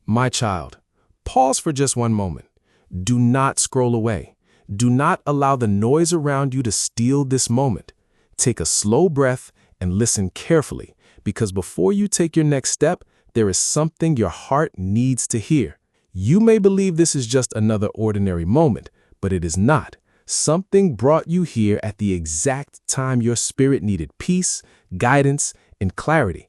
My child, pause for just one moment. Do not scroll away. Do not allow the noise around you to steal this moment. Take a slow breath and listen carefully, because before you take your next step, there is something your heart needs to hear. You may believe this is just another ordinary moment, but it is not. Something brought you here at the exact time your spirit needed peace, guidance, and clarity.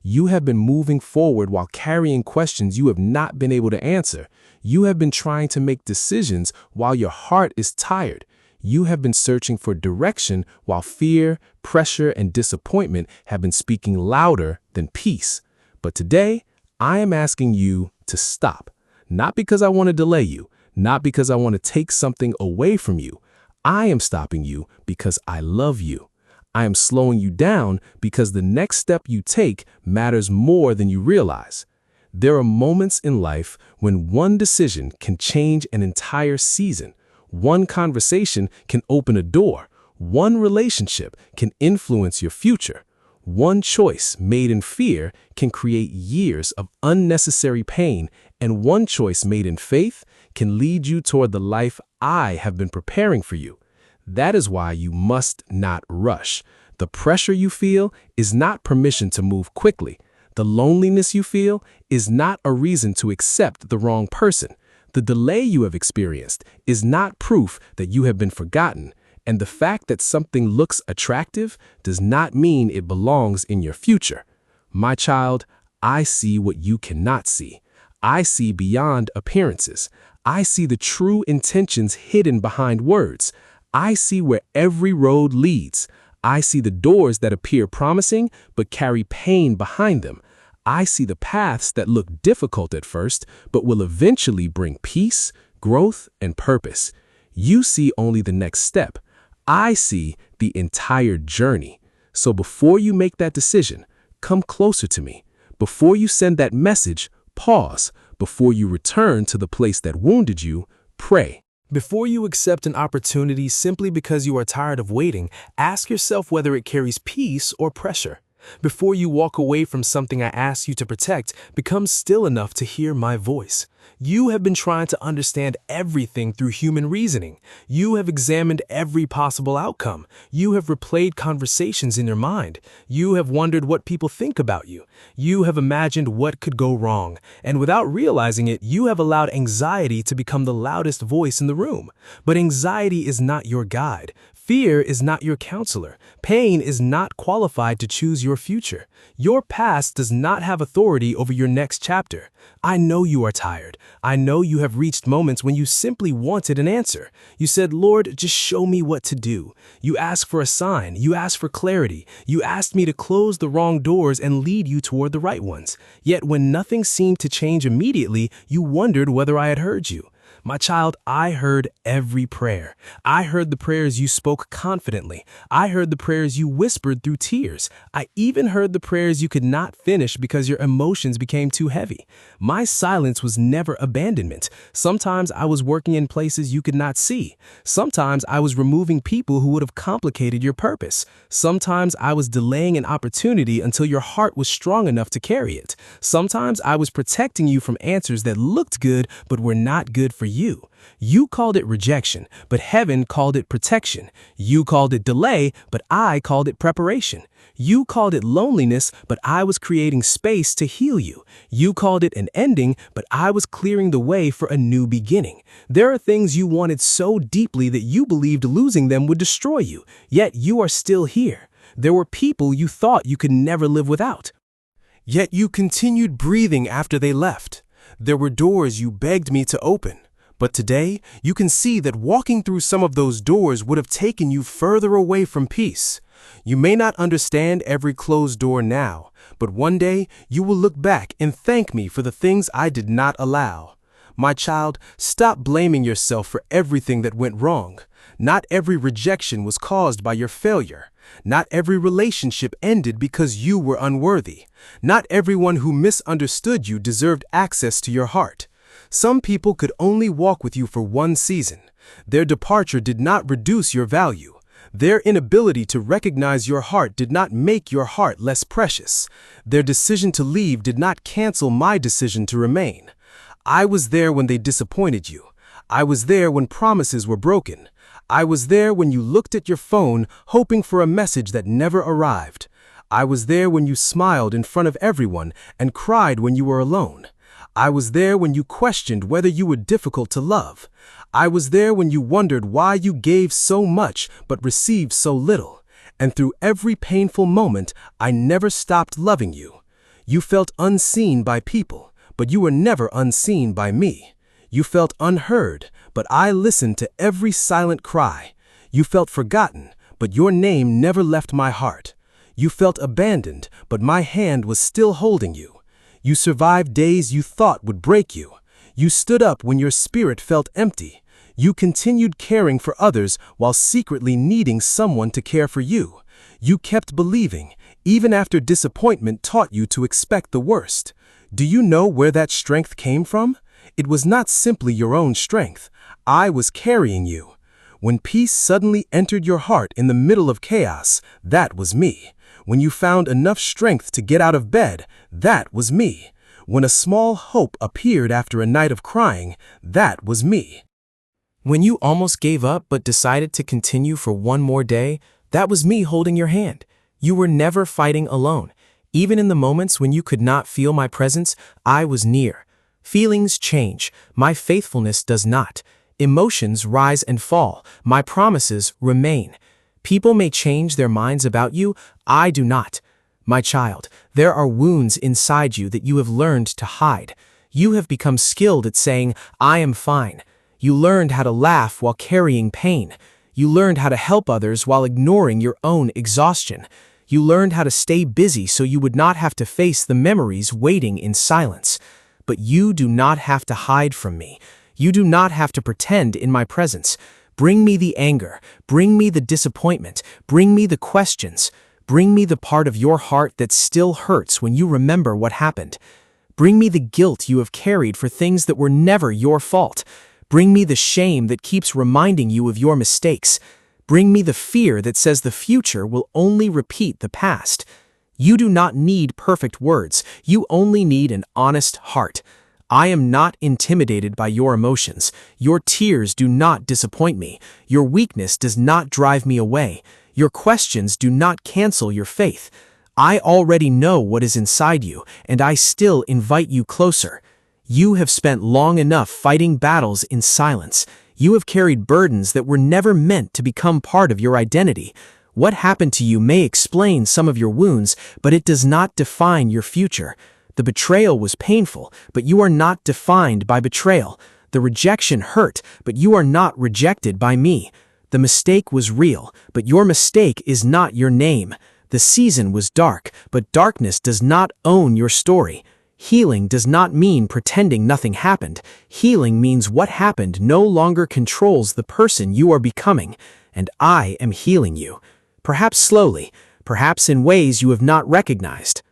You have been moving forward while carrying questions you have not been able to answer. You have been trying to make decisions while your heart is tired. You have been searching for direction while fear, pressure, and disappointment have been speaking louder than peace. But today, I am asking you to stop. Not because I want to delay you, not because I want to take something away from you. I am stopping you because I love you. I am slowing you down because the next step you take matters more than you realize. There are moments in life when one decision can change an entire season. One conversation can open a door. One relationship can influence your future. One choice made in fear can create years of unnecessary pain, and one choice made in faith can lead you toward the life I have been preparing for you. That is why you must not rush. The pressure you feel is not permission to move quickly. The loneliness you feel is not a reason to accept the wrong person. The delay you have experienced is not proof that you have been forgotten. And the fact that something looks attractive does not mean it belongs in your future. My child, I see what you cannot see. I see beyond appearances. I see the true intentions hidden behind words. I see where every road leads. I see the doors that appear promising but carry pain behind them. I see the paths that look difficult at first but will eventually bring peace, growth, and purpose. You see only the next step. I see the entire journey. So before you make that decision, come closer to me. Before you send that message, pause. Before you return to the place that wounded you, pray. Before you accept an opportunity simply because you are tired of waiting, ask yourself whether it carries peace or pressure. Before you walk away from something I ask you to protect, become still enough to hear my voice. You have been trying to understand everything through human reasoning. You have examined every possible outcome. You have replayed conversations in your mind. You have wondered what people think about you. You have imagined what could go wrong. And without realizing it, you have allowed anxiety to become the loudest voice in the room. But anxiety is not your guide. Fear is not your counselor. Pain is not qualified to choose your future. Your past does not have authority over your next chapter. I know you are tired. I know you have reached moments when you simply wanted an answer. You said, Lord, just show me what to do. You asked for a sign. You asked for clarity. You asked me to close the wrong doors and lead you toward the right ones. Yet when nothing seemed to change immediately, you wondered whether I had heard you. My child, I heard every prayer. I heard the prayers you spoke confidently. I heard the prayers you whispered through tears. I even heard the prayers you could not finish because your emotions became too heavy. My silence was never abandonment. Sometimes I was working in places you could not see. Sometimes I was removing people who would have complicated your purpose. Sometimes I was delaying an opportunity until your heart was strong enough to carry it. Sometimes I was protecting you from answers that looked good but were not good for you. You called it rejection, but heaven called it protection. You called it delay, but I called it preparation. You called it loneliness, but I was creating space to heal you. You called it an ending, but I was clearing the way for a new beginning. There are things you wanted so deeply that you believed losing them would destroy you, yet you are still here. There were people you thought you could never live without, yet you continued breathing after they left. There were doors you begged me to open. But today, you can see that walking through some of those doors would have taken you further away from peace. You may not understand every closed door now, but one day you will look back and thank me for the things I did not allow. My child, stop blaming yourself for everything that went wrong. Not every rejection was caused by your failure. Not every relationship ended because you were unworthy. Not everyone who misunderstood you deserved access to your heart. Some people could only walk with you for one season. Their departure did not reduce your value. Their inability to recognize your heart did not make your heart less precious. Their decision to leave did not cancel my decision to remain. I was there when they disappointed you. I was there when promises were broken. I was there when you looked at your phone hoping for a message that never arrived. I was there when you smiled in front of everyone and cried when you were alone. I was there when you questioned whether you were difficult to love. I was there when you wondered why you gave so much but received so little. And through every painful moment, I never stopped loving you. You felt unseen by people, but you were never unseen by me. You felt unheard, but I listened to every silent cry. You felt forgotten, but your name never left my heart. You felt abandoned, but my hand was still holding you. You survived days you thought would break you. You stood up when your spirit felt empty. You continued caring for others while secretly needing someone to care for you. You kept believing, even after disappointment taught you to expect the worst. Do you know where that strength came from? It was not simply your own strength. I was carrying you. When peace suddenly entered your heart in the middle of chaos, that was me. When you found enough strength to get out of bed, that was me. When a small hope appeared after a night of crying, that was me. When you almost gave up but decided to continue for one more day, that was me holding your hand. You were never fighting alone. Even in the moments when you could not feel my presence, I was near. Feelings change. My faithfulness does not. Emotions rise and fall. My promises remain. People may change their minds about you. I do not. My child, there are wounds inside you that you have learned to hide. You have become skilled at saying, I am fine. You learned how to laugh while carrying pain. You learned how to help others while ignoring your own exhaustion. You learned how to stay busy so you would not have to face the memories waiting in silence. But you do not have to hide from me. You do not have to pretend in my presence. Bring me the anger. Bring me the disappointment. Bring me the questions. Bring me the part of your heart that still hurts when you remember what happened. Bring me the guilt you have carried for things that were never your fault. Bring me the shame that keeps reminding you of your mistakes. Bring me the fear that says the future will only repeat the past. You do not need perfect words. You only need an honest heart. I am not intimidated by your emotions. Your tears do not disappoint me. Your weakness does not drive me away. Your questions do not cancel your faith. I already know what is inside you, and I still invite you closer. You have spent long enough fighting battles in silence. You have carried burdens that were never meant to become part of your identity. What happened to you may explain some of your wounds, but it does not define your future. The betrayal was painful, but you are not defined by betrayal. The rejection hurt, but you are not rejected by me. The mistake was real, but your mistake is not your name. The season was dark, but darkness does not own your story. Healing does not mean pretending nothing happened. Healing means what happened no longer controls the person you are becoming, and I am healing you. Perhaps slowly, perhaps in ways you have not recognized.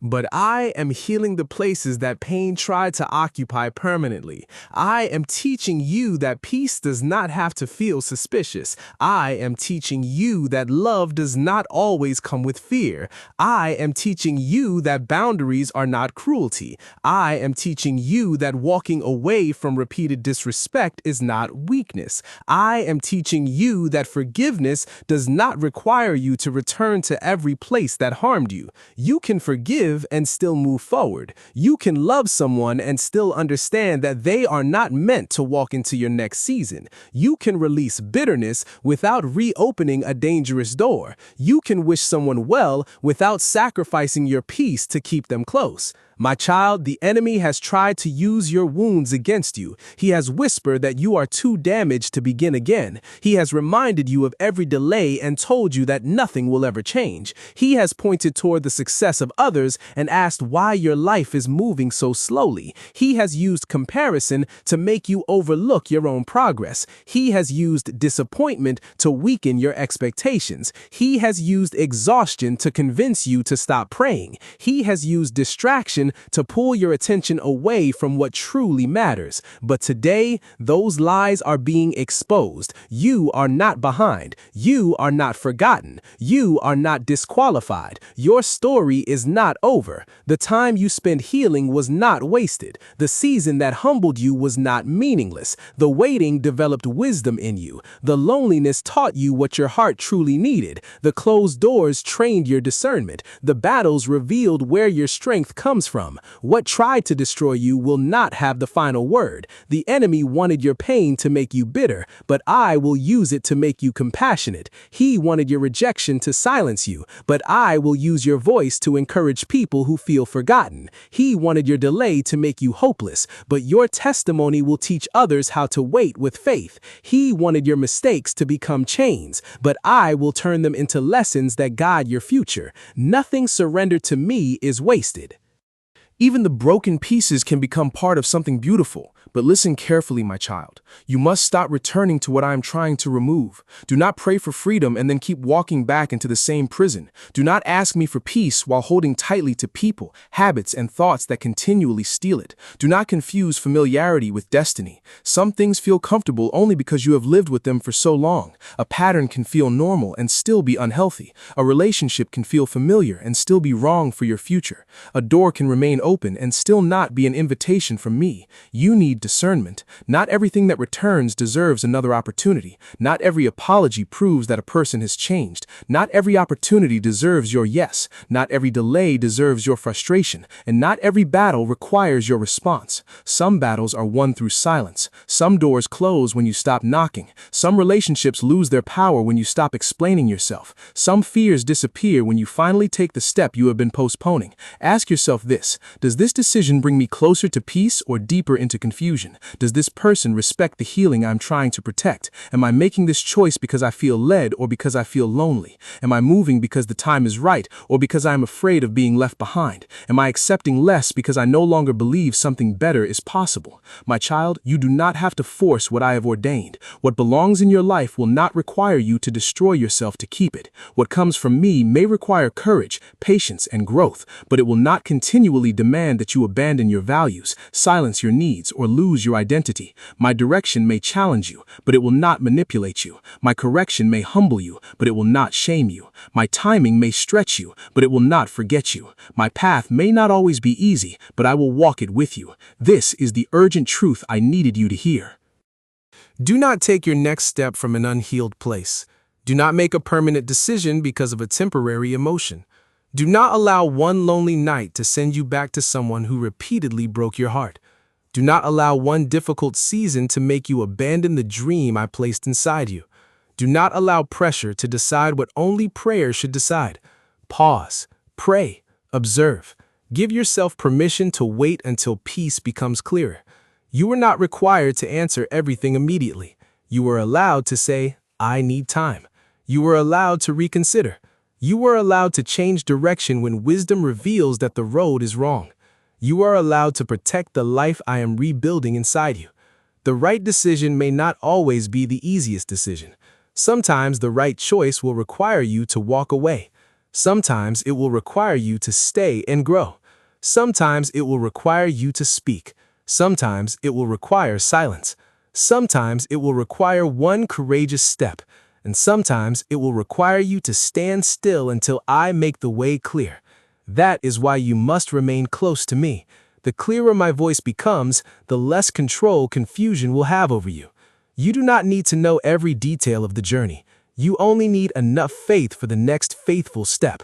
But I am healing the places that pain tried to occupy permanently. I am teaching you that peace does not have to feel suspicious. I am teaching you that love does not always come with fear. I am teaching you that boundaries are not cruelty. I am teaching you that walking away from repeated disrespect is not weakness. I am teaching you that forgiveness does not require you to return to every place that harmed you. You can forgive and still move forward. You can love someone and still understand that they are not meant to walk into your next season. You can release bitterness without reopening a dangerous door. You can wish someone well without sacrificing your peace to keep them close. My child, the enemy has tried to use your wounds against you. He has whispered that you are too damaged to begin again. He has reminded you of every delay and told you that nothing will ever change. He has pointed toward the success of others and asked why your life is moving so slowly. He has used comparison to make you overlook your own progress. He has used disappointment to weaken your expectations. He has used exhaustion to convince you to stop praying. He has used distraction rejection to pull your attention away from what truly matters. But today, those lies are being exposed. You are not behind. You are not forgotten. You are not disqualified. Your story is not over. The time you spent healing was not wasted. The season that humbled you was not meaningless. The waiting developed wisdom in you. The loneliness taught you what your heart truly needed. The closed doors trained your discernment. The battles revealed where your strength comes from. What tried to destroy you will not have the final word. The enemy wanted your pain to make you bitter, but I will use it to make you compassionate. He wanted your rejection to silence you, but I will use your voice to encourage people who feel forgotten. He wanted your delay to make you hopeless, but your testimony will teach others how to wait with faith. He wanted your mistakes to become chains, but I will turn them into lessons that guide your future. Nothing surrendered to me is wasted. Even the broken pieces can become part of something beautiful. But listen carefully, my child. You must stop returning to what I am trying to remove. Do not pray for freedom and then keep walking back into the same prison. Do not ask me for peace while holding tightly to people, habits, and thoughts that continually steal it. Do not confuse familiarity with destiny. Some things feel comfortable only because you have lived with them for so long. A pattern can feel normal and still be unhealthy. A relationship can feel familiar and still be wrong for your future. A door can remain open and still not be an invitation from me. You need discernment. Not everything that returns deserves another opportunity. Not every apology proves that a person has changed. Not every opportunity deserves your yes. Not every delay deserves your frustration. And not every battle requires your response. Some battles are won through silence. Some doors close when you stop knocking. Some relationships lose their power when you stop explaining yourself. Some fears disappear when you finally take the step you have been postponing. Ask yourself this: does this decision bring me closer to peace or deeper into confusion? Does this person respect the healing I'm trying to protect? Am I making this choice because I feel led or because I feel lonely? Am I moving because the time is right or because I am afraid of being left behind? Am I accepting less because I no longer believe something better is possible? My child, you do not have to force what I have ordained. What belongs in your life will not require you to destroy yourself to keep it. What comes from me may require courage, patience, and growth, but it will not continually demand that you abandon your values, silence your needs, or lose your identity. My direction may challenge you, but it will not manipulate you. My correction may humble you, but it will not shame you. My timing may stretch you, but it will not forget you. My path may not always be easy, but I will walk it with you. This is the urgent truth I needed you to hear. Do not take your next step from an unhealed place. Do not make a permanent decision because of a temporary emotion. Do not allow one lonely night to send you back to someone who repeatedly broke your heart. Do not allow one difficult season to make you abandon the dream I placed inside you. Do not allow pressure to decide what only prayer should decide. Pause, pray, observe. Give yourself permission to wait until peace becomes clearer. You are not required to answer everything immediately. You are allowed to say, I need time. You are allowed to reconsider. You are allowed to change direction when wisdom reveals that the road is wrong. You are allowed to protect the life I am rebuilding inside you. The right decision may not always be the easiest decision. Sometimes the right choice will require you to walk away. Sometimes it will require you to stay and grow. Sometimes it will require you to speak. Sometimes it will require silence. Sometimes it will require one courageous step. And sometimes it will require you to stand still until I make the way clear. That is why you must remain close to me. The clearer my voice becomes, the less control confusion will have over you. You do not need to know every detail of the journey. You only need enough faith for the next faithful step.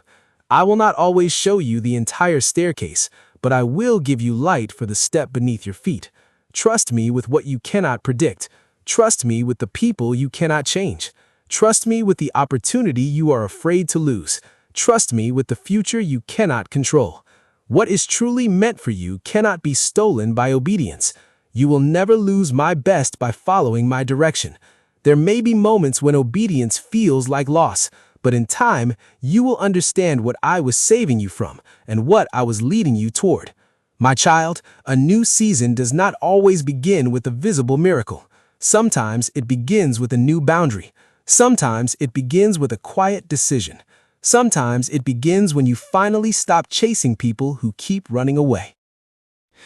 I will not always show you the entire staircase, but I will give you light for the step beneath your feet. Trust me with what you cannot predict. Trust me with the people you cannot change. Trust me with the opportunity you are afraid to lose. Trust me with the future you cannot control. What is truly meant for you cannot be stolen by obedience. You will never lose my best by following my direction. There may be moments when obedience feels like loss, but in time, you will understand what I was saving you from and what I was leading you toward. My child, a new season does not always begin with a visible miracle. Sometimes it begins with a new boundary. Sometimes it begins with a quiet decision. Sometimes it begins when you finally stop chasing people who keep running away.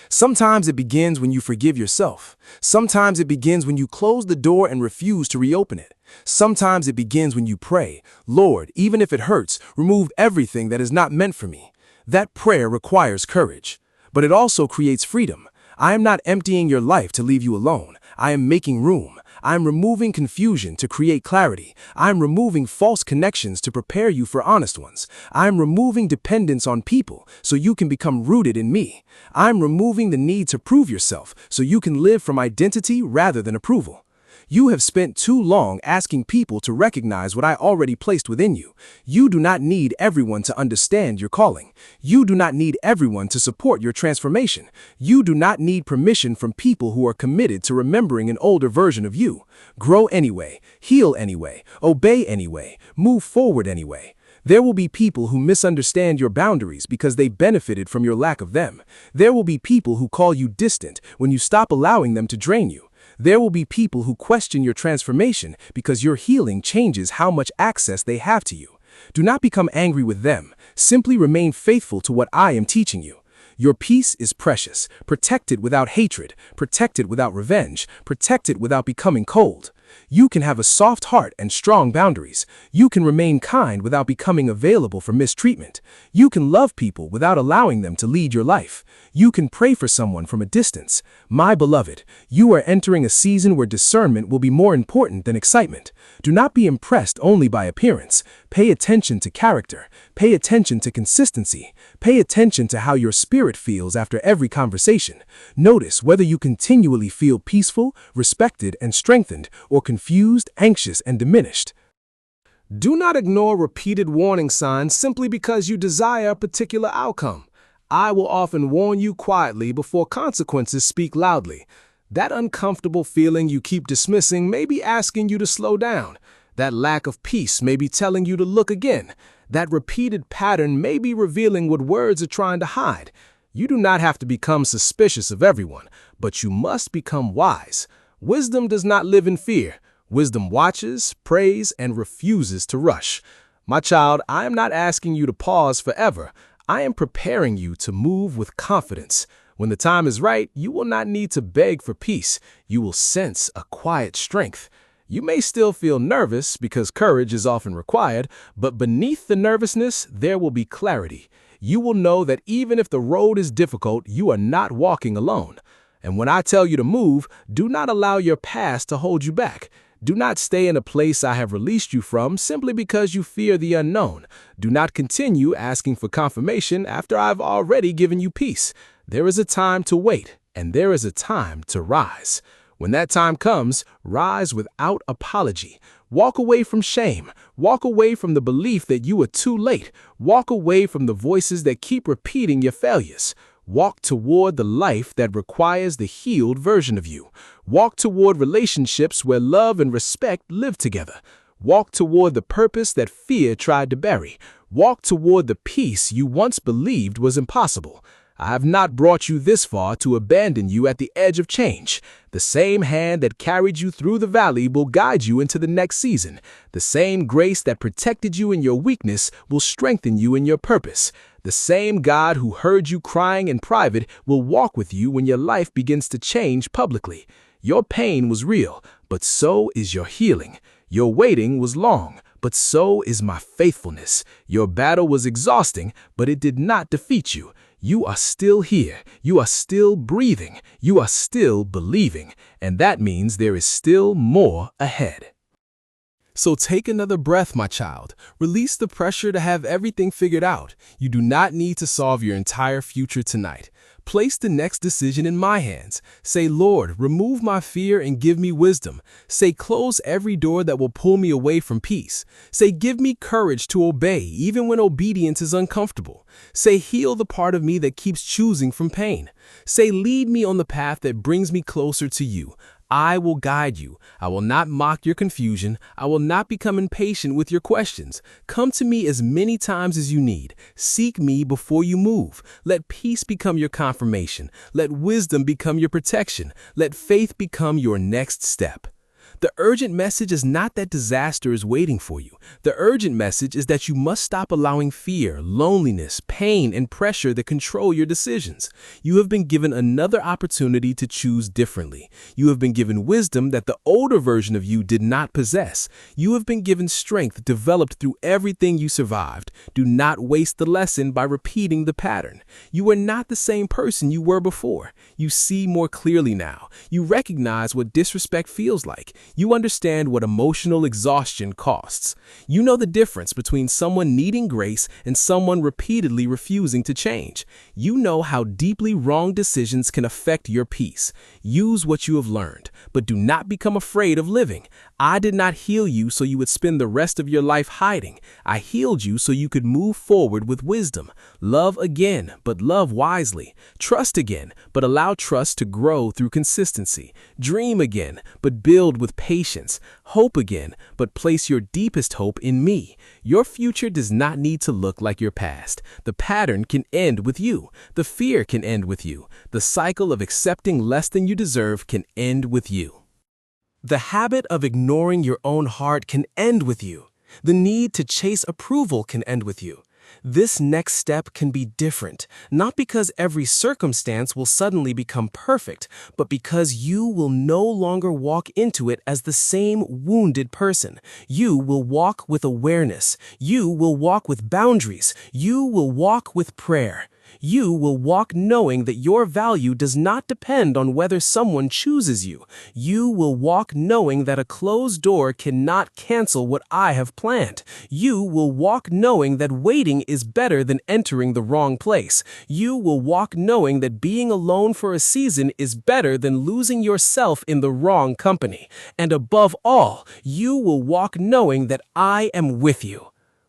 Sometimes it begins when you forgive yourself. Sometimes it begins when you close the door and refuse to reopen it. Sometimes it begins when you pray, "Lord, even if it hurts, remove everything that is not meant for me." That prayer requires courage, but it also creates freedom. I am not emptying your life to leave you alone. I am making room. I am removing confusion to create clarity. I am removing false connections to prepare you for honest ones. I am removing dependence on people so you can become rooted in me. I am removing the need to prove yourself so you can live from identity rather than approval. You have spent too long asking people to recognize what I already placed within you. You do not need everyone to understand your calling. You do not need everyone to support your transformation. You do not need permission from people who are committed to remembering an older version of you. Grow anyway, heal anyway, obey anyway, move forward anyway. There will be people who misunderstand your boundaries because they benefited from your lack of them. There will be people who call you distant when you stop allowing them to drain you. There will be people who question your transformation because your healing changes how much access they have to you. Do not become angry with them. Simply remain faithful to what I am teaching you. Your peace is precious. Protect it without hatred. Protect it without revenge. Protect it without becoming cold. You can have a soft heart and strong boundaries. You can remain kind without becoming available for mistreatment. You can love people without allowing them to lead your life. You can pray for someone from a distance. My beloved, you are entering a season where discernment will be more important than excitement. Do not be impressed only by appearance. Pay attention to character. Pay attention to consistency. Pay attention to how your spirit feels after every conversation. Notice whether you continually feel peaceful, respected, and strengthened, or confused, anxious, and diminished. Do not ignore repeated warning signs simply because you desire a particular outcome. I will often warn you quietly before consequences speak loudly. That uncomfortable feeling you keep dismissing may be asking you to slow down. That lack of peace may be telling you to look again. That repeated pattern may be revealing what words are trying to hide. You do not have to become suspicious of everyone, but you must become wise. Wisdom does not live in fear. Wisdom watches, prays, and refuses to rush. My child, I am not asking you to pause forever. I am preparing you to move with confidence. When the time is right, you will not need to beg for peace. You will sense a quiet strength. You may still feel nervous because courage is often required, but beneath the nervousness, there will be clarity. You will know that even if the road is difficult, you are not walking alone. And when I tell you to move, do not allow your past to hold you back. Do not stay in a place I have released you from simply because you fear the unknown. Do not continue asking for confirmation after I've already given you peace. There is a time to wait, and there is a time to rise. When that time comes, rise without apology. Walk away from shame. Walk away from the belief that you are too late. Walk away from the voices that keep repeating your failures. Walk toward the life that requires the healed version of you. Walk toward relationships where love and respect live together. Walk toward the purpose that fear tried to bury. Walk toward the peace you once believed was impossible. I have not brought you this far to abandon you at the edge of change. The same hand that carried you through the valley will guide you into the next season. The same grace that protected you in your weakness will strengthen you in your purpose. The same God who heard you crying in private will walk with you when your life begins to change publicly. Your pain was real, but so is your healing. Your waiting was long, but so is my faithfulness. Your battle was exhausting, but it did not defeat you. You are still here. You are still breathing. You are still believing. And that means there is still more ahead. So take another breath, my child. Release the pressure to have everything figured out. You do not need to solve your entire future tonight. Place the next decision in my hands. Say, Lord, remove my fear and give me wisdom. Say, close every door that will pull me away from peace. Say, give me courage to obey even when obedience is uncomfortable. Say, heal the part of me that keeps choosing from pain. Say, lead me on the path that brings me closer to you. I will guide you. I will not mock your confusion. I will not become impatient with your questions. Come to me as many times as you need. Seek me before you move. Let peace become your confirmation. Let wisdom become your protection. Let faith become your next step. The urgent message is not that disaster is waiting for you. The urgent message is that you must stop allowing fear, loneliness, pain, and pressure to control your decisions. You have been given another opportunity to choose differently. You have been given wisdom that the older version of you did not possess. You have been given strength developed through everything you survived. Do not waste the lesson by repeating the pattern. You are not the same person you were before. You see more clearly now. You recognize what disrespect feels like. You understand what emotional exhaustion costs. You know the difference between someone needing grace and someone repeatedly refusing to change. You know how deeply wrong decisions can affect your peace. Use what you have learned, but do not become afraid of living. I did not heal you so you would spend the rest of your life hiding. I healed you so you could move forward with wisdom. Love again, but love wisely. Trust again, but allow trust to grow through consistency. Dream again, but build with patience. Hope again, but place your deepest hope in me. Your future does not need to look like your past. The pattern can end with you. The fear can end with you. The cycle of accepting less than you deserve can end with you. The habit of ignoring your own heart can end with you. The need to chase approval can end with you. This next step can be different, not because every circumstance will suddenly become perfect, but because you will no longer walk into it as the same wounded person. You will walk with awareness. You will walk with boundaries. You will walk with prayer. You will walk knowing that your value does not depend on whether someone chooses you. You will walk knowing that a closed door cannot cancel what I have planned. You will walk knowing that waiting is better than entering the wrong place. You will walk knowing that being alone for a season is better than losing yourself in the wrong company. And above all, you will walk knowing that I am with you.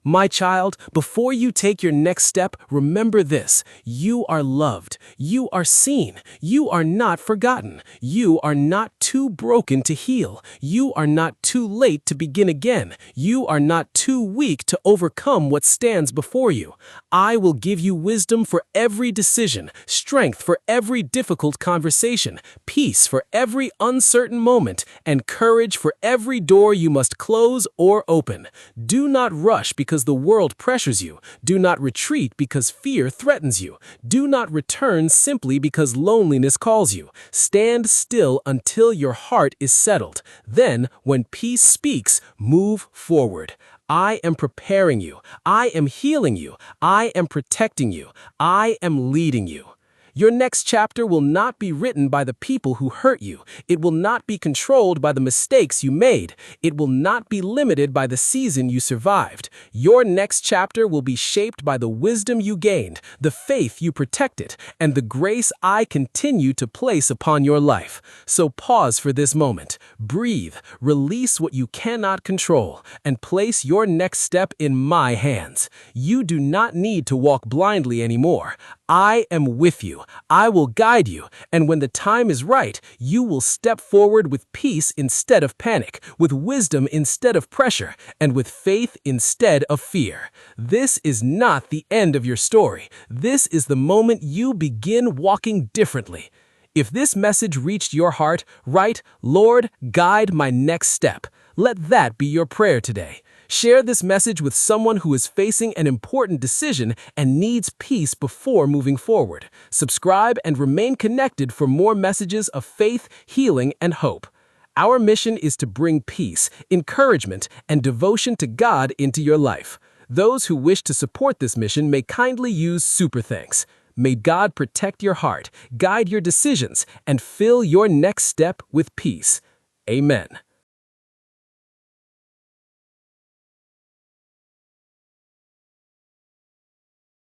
My child, before you take your next step, remember this. You are loved. You are seen. You are not forgotten. You are not too broken to heal. You are not too late to begin again. You are not too weak to overcome what stands before you. I will give you wisdom for every decision, strength for every difficult conversation, peace for every uncertain moment, and courage for every door you must close or open. Do not rush because the world pressures you. Do not retreat because fear threatens you. Do not return simply because loneliness calls you. Stand still until your heart is settled. Then, when peace speaks, move forward. I am preparing you. I am healing you. I am protecting you. I am leading you. Your next chapter will not be written by the people who hurt you. It will not be controlled by the mistakes you made. It will not be limited by the season you survived. Your next chapter will be shaped by the wisdom you gained, the faith you protected, and the grace I continue to place upon your life. So pause for this moment. Breathe, release what you cannot control, and place your next step in my hands. You do not need to walk blindly anymore. I am with you. I will guide you, and when the time is right, you will step forward with peace instead of panic, with wisdom instead of pressure, and with faith instead of fear. This is not the end of your story. This is the moment you begin walking differently. If this message reached your heart, write, "Lord, guide my next step." Let that be your prayer today. Share this message with someone who is facing an important decision and needs peace before moving forward. Subscribe and remain connected for more messages of faith, healing, and hope. Our mission is to bring peace, encouragement, and devotion to God into your life. Those who wish to support this mission may kindly use Super Thanks. May God protect your heart, guide your decisions, and fill your next step with peace. Amen.